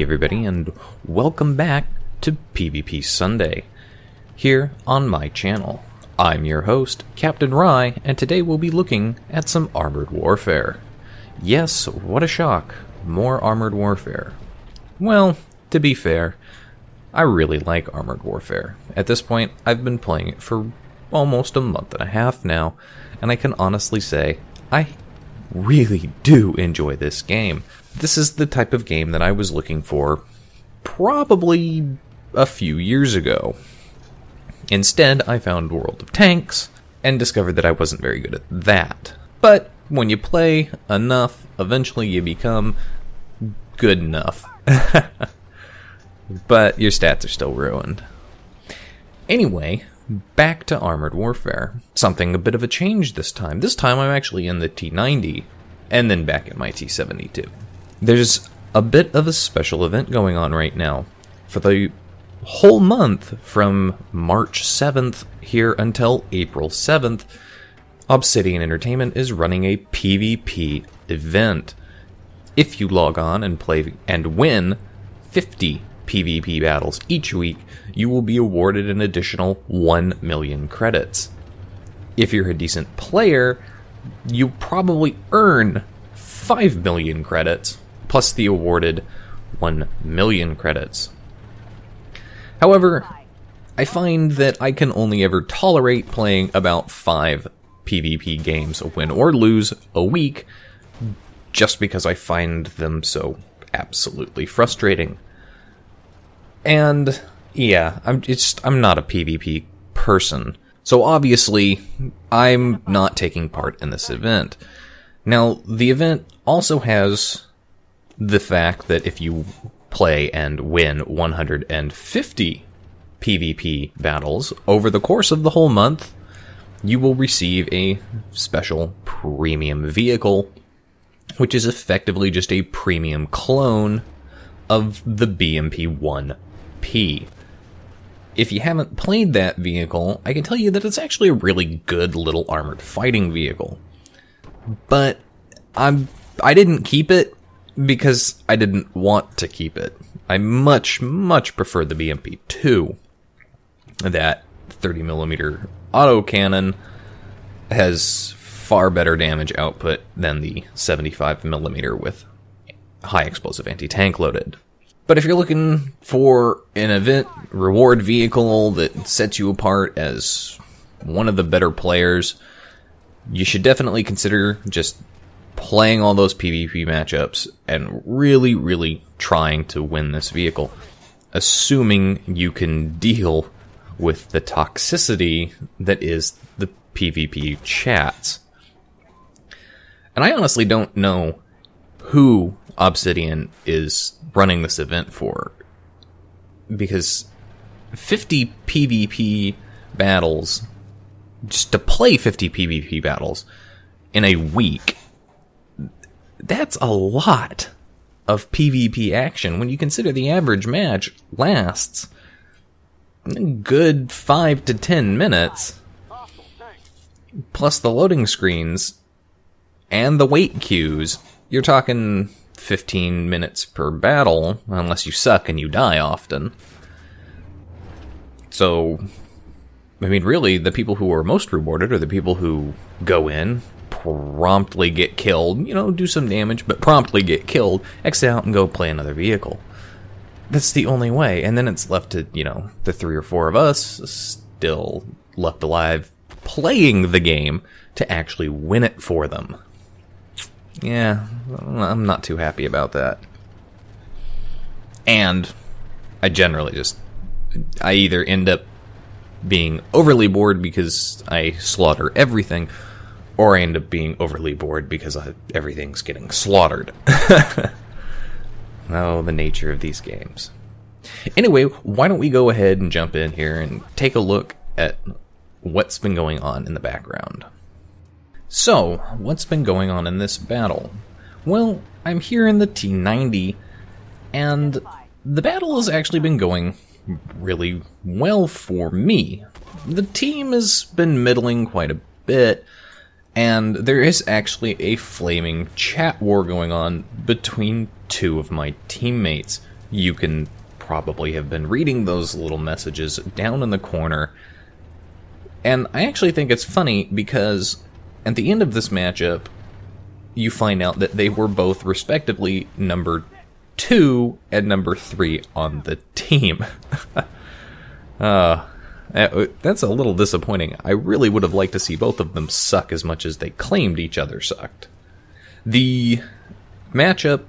everybody, and welcome back to PvP Sunday, here on my channel. I'm your host, Captain Rye, and today we'll be looking at some Armored Warfare. Yes, what a shock, more Armored Warfare. Well, to be fair, I really like Armored Warfare. At this point, I've been playing it for almost a month and a half now, and I can honestly say, I really do enjoy this game. This is the type of game that I was looking for probably a few years ago. Instead, I found World of Tanks and discovered that I wasn't very good at that. But when you play enough, eventually you become good enough. But your stats are still ruined. Anyway, back to Armored Warfare. Something a bit of a change this time. This time I'm actually in the T90, and then back at my T72. There's a bit of a special event going on right now. For the whole month, from March 7th here until April 7th, Obsidian Entertainment is running a PvP event. If you log on and play and win 50 PvP battles each week, you will be awarded an additional 1 million credits. If you're a decent player, you probably earn 5 million credits, plus the awarded 1 million credits. However, I find that I can only ever tolerate playing about 5 PvP games, win or lose, a week, just because I find them so absolutely frustrating. And yeah, I'm not a PvP person. So obviously, I'm not taking part in this event. Now, the event also has the fact that if you play and win 150 PvP battles over the course of the whole month, you will receive a special premium vehicle, which is effectively just a premium clone of the BMP-1P. If you haven't played that vehicle, I can tell you that it's actually a really good little armored fighting vehicle. But I didn't keep it because I didn't want to keep it. I much prefer the BMP-2. That 30mm autocannon has far better damage output than the 75mm with high explosive anti-tank loaded. But if you're looking for an event reward vehicle that sets you apart as one of the better players, you should definitely consider just playing all those PvP matchups and really trying to win this vehicle, assuming you can deal with the toxicity that is the PvP chats. And I honestly don't know who Obsidian is running this event for, because 50 PvP battles, just to play 50 PvP battles in a week, that's a lot of PvP action when you consider the average match lasts a good 5 to 10 minutes, plus the loading screens and the wait queues. You're talking 15 minutes per battle, unless you suck and you die often. So, I mean, really, the people who are most rewarded are the people who go in, promptly get killed, do some damage, but promptly get killed, exit out and go play another vehicle. That's the only way. And then it's left to, the 3 or 4 of us still left alive playing the game to actually win it for them. Yeah, I'm not too happy about that. And I generally I either end up being overly bored because I slaughter everything, or I end up being overly bored because everything's getting slaughtered. Oh, the nature of these games. Anyway, why don't we go ahead and jump in here and take a look at what's been going on in the background. So, what's been going on in this battle? Well, I'm here in the T90, and the battle has actually been going really well for me. The team has been middling quite a bit, and there is actually a flaming chat war going on between two of my teammates, You can probably have been reading those little messages down in the corner. And I actually think it's funny because at the end of this matchup, you find out that they were both respectively number 2 and number 3 on the team. That's a little disappointing. I really would have liked to see both of them suck as much as they claimed each other sucked. The matchup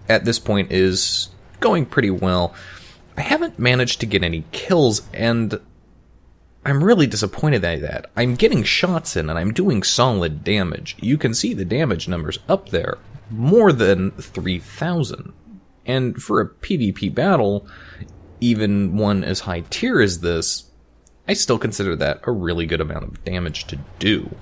at this point is going pretty well. I haven't managed to get any kills, and I'm really disappointed at that. I'm getting shots in, and I'm doing solid damage. You can see the damage numbers up there, more than 3,000. And for a PvP battle, even one as high tier as this, I still consider that a really good amount of damage to do.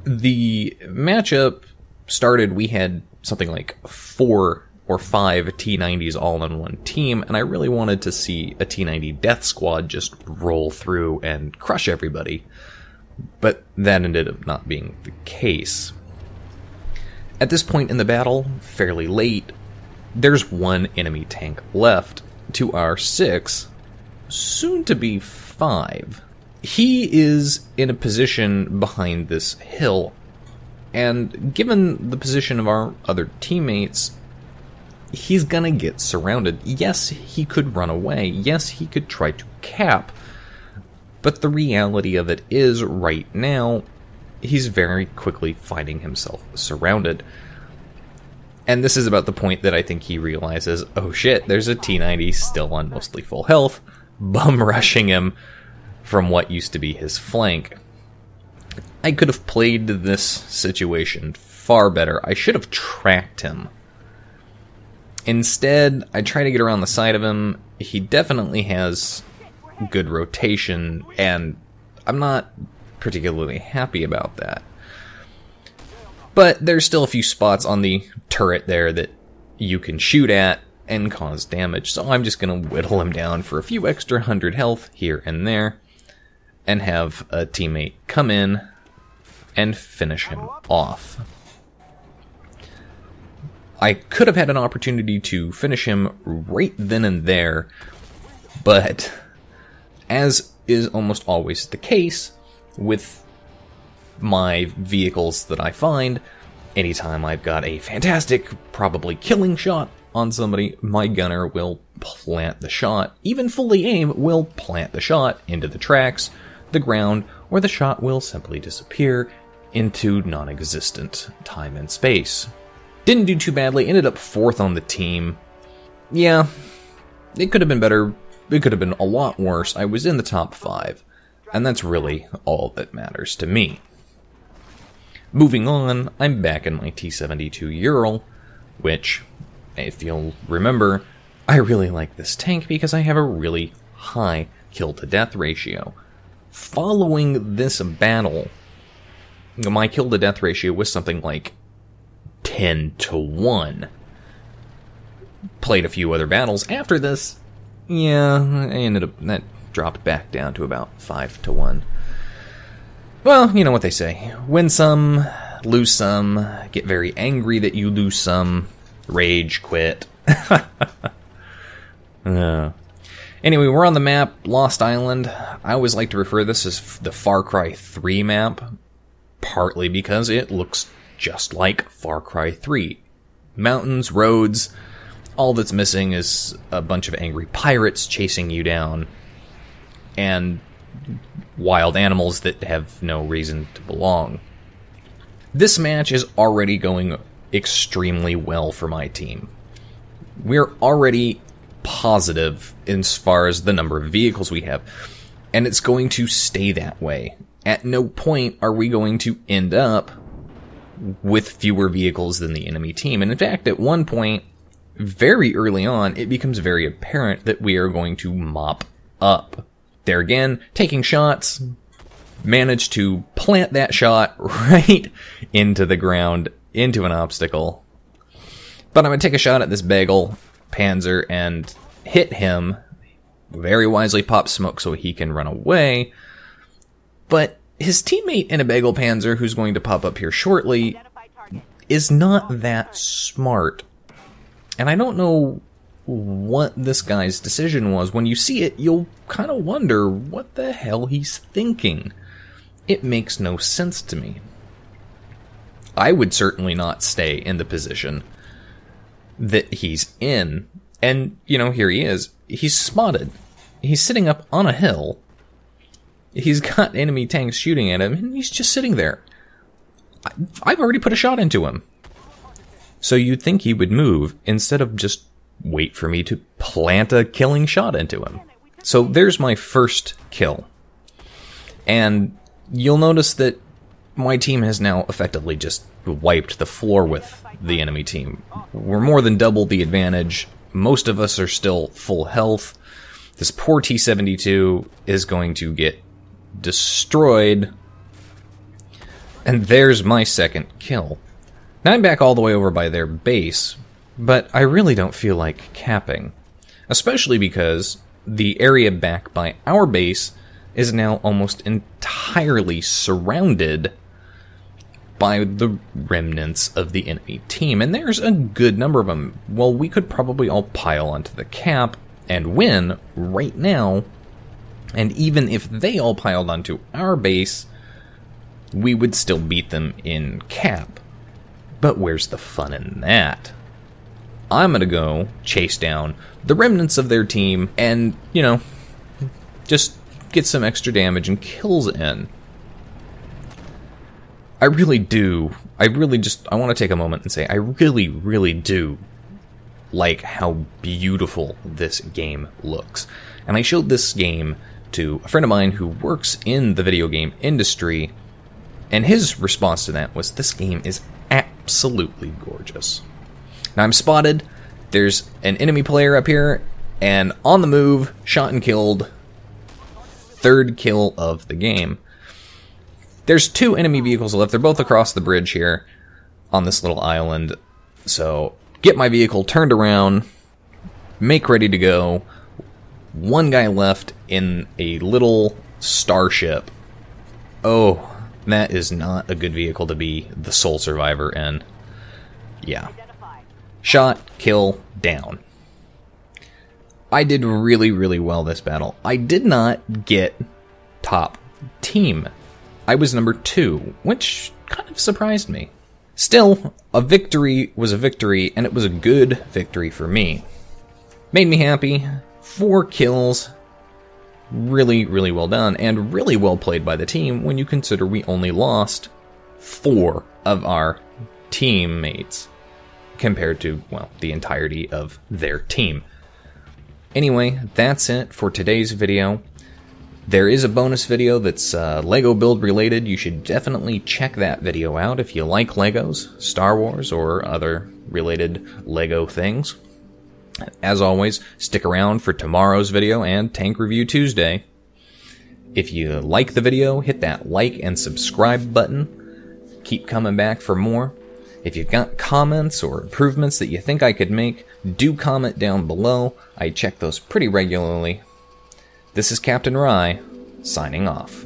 The matchup started, we had something like 4 or 5 T90s all on one team, and I really wanted to see a T90 death squad just roll through and crush everybody. But that ended up not being the case. At this point in the battle, fairly late, there's one enemy tank left to our 6, soon to be 5. He is in a position behind this hill, and given the position of our other teammates, he's gonna get surrounded. Yes, he could run away. Yes, he could try to cap. But the reality of it is, right now, he's very quickly finding himself surrounded. And this is about the point that I think he realizes, oh shit, there's a T90 still on mostly full health, bum rushing him from what used to be his flank. I could have played this situation far better. I should have tracked him. Instead, I try to get around the side of him. He definitely has good rotation, and I'm not particularly happy about that. But there's still a few spots on the turret there that you can shoot at and cause damage, so I'm just going to whittle him down for a few extra 100 health here and there, and have a teammate come in and finish him off. I could have had an opportunity to finish him right then and there, but as is almost always the case with my vehicles that I find, anytime I've got a fantastic, probably killing shot on somebody, my gunner will plant the shot. Even fully aim will plant the shot into the tracks, the ground, or the shot will simply disappear into non-existent time and space. Didn't do too badly, ended up 4th on the team. Yeah, it could have been better, it could have been a lot worse. I was in the top 5, and that's really all that matters to me. Moving on, I'm back in my T-72 Ural, which, if you'll remember, I really like this tank because I have a really high kill-to-death ratio. Following this battle, my kill-to-death ratio was something like 10-1. Played a few other battles after this. Yeah, I ended up, that dropped back down to about 5-1. Well, you know what they say. Win some, lose some, get very angry that you lose some, rage quit. Anyway, we're on the map, Lost Island. I always like to refer to this as the Far Cry 3 map, partly because it looks just like Far Cry 3. Mountains, roads, all that's missing is a bunch of angry pirates chasing you down, and wild animals that have no reason to belong. This match is already going extremely well for my team. We're already positive as far as the number of vehicles we have, and it's going to stay that way. At no point are we going to end up with fewer vehicles than the enemy team. And in fact, at one point, very early on, it becomes very apparent that we are going to mop up. There again, taking shots, managed to plant that shot right into the ground, into an obstacle. But I'm going to take a shot at this bagel Panzer and hit him. Very wisely pop smoke so he can run away. But his teammate in a bagel Panzer, who's going to pop up here shortly, is not that smart. And I don't know what this guy's decision was. When you see it, you'll kind of wonder what the hell he's thinking. It makes no sense to me. I would certainly not stay in the position that he's in. And, you know, here he is. He's spotted. He's sitting up on a hill. He's got enemy tanks shooting at him, and he's just sitting there. I've already put a shot into him. So you'd think he would move instead of just wait for me to plant a killing shot into him. So there's my first kill. And you'll notice that my team has now effectively just wiped the floor with the enemy team. We're more than double the advantage. Most of us are still full health. This poor T-72 is going to get destroyed. And there's my second kill. Now I'm back all the way over by their base, but I really don't feel like capping. Especially because the area back by our base is now almost entirely surrounded by the remnants of the enemy team, and there's a good number of them. Well, we could probably all pile onto the cap and win right now, and even if they all piled onto our base, we would still beat them in cap. But where's the fun in that? I'm gonna go chase down the remnants of their team and, you know, just get some extra damage and kills in. I really do. I want to take a moment and say I really, really do like how beautiful this game looks. And I showed this game to a friend of mine who works in the video game industry, and his response to that was, this game is absolutely gorgeous. Now I'm spotted. There's an enemy player up here, and on the move, shot and killed. Third kill of the game. There's 2 enemy vehicles left. They're both across the bridge here on this little island. So, get my vehicle turned around, make ready to go. One guy left in a little starship. Oh, that is not a good vehicle to be the sole survivor in. Yeah. Shot, kill, down. I did really, really well this battle. I did not get top team. I was number 2, which kind of surprised me. Still, a victory was a victory, and it was a good victory for me. Made me happy. 4 kills. Really, really well done, and really well played by the team when you consider we only lost 4 of our teammates compared to, well, the entirety of their team. Anyway, that's it for today's video. There is a bonus video that's LEGO build related. You should definitely check that video out if you like Legos, Star Wars, or other related LEGO things. As always, stick around for tomorrow's video and Tank Review Tuesday. If you like the video, hit that like and subscribe button. Keep coming back for more. If you've got comments or improvements that you think I could make, do comment down below. I check those pretty regularly. This is Captain Rye, signing off.